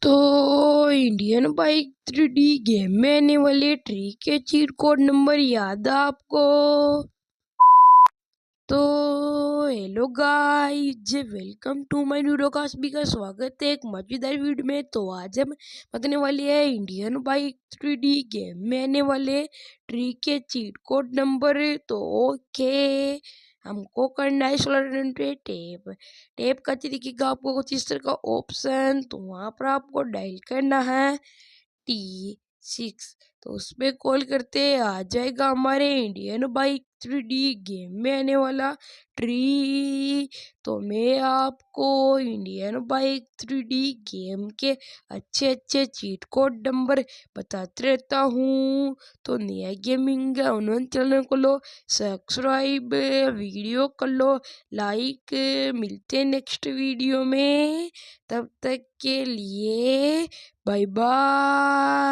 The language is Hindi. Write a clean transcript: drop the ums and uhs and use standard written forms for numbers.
तो इंडियन बाइक 3D गेम में आने वाले ट्री के चीट कोड नंबर याद है आपको? तो hello guys, welcome to my Neurocast भी का स्वागत है एक मजेदार वीडियो में। तो आज हम बताने वाली है इंडियन बाइक 3D गेम में आने वाले ट्री के चीट कोड नंबर। तो ओके, हमको करना है टेप टेप का तरीके आपको कुछ इस तरह का ऑप्शन, तो वहाँ पर आपको डायल करना है T6। तो उस पर कॉल करते आ जाएगा हमारे इंडियन बाइक 3D गेम में आने वाला ट्री। तो मैं आपको इंडियन बाइक 3D गेम के अच्छे अच्छे चीट कोड नंबर बताते रहता हूँ। तो नया गेमिंग उन्होंने चैनल को लो सब्सक्राइब, वीडियो कर लो लाइक। मिलते हैं नेक्स्ट वीडियो में, तब तक के लिए बाय बाय।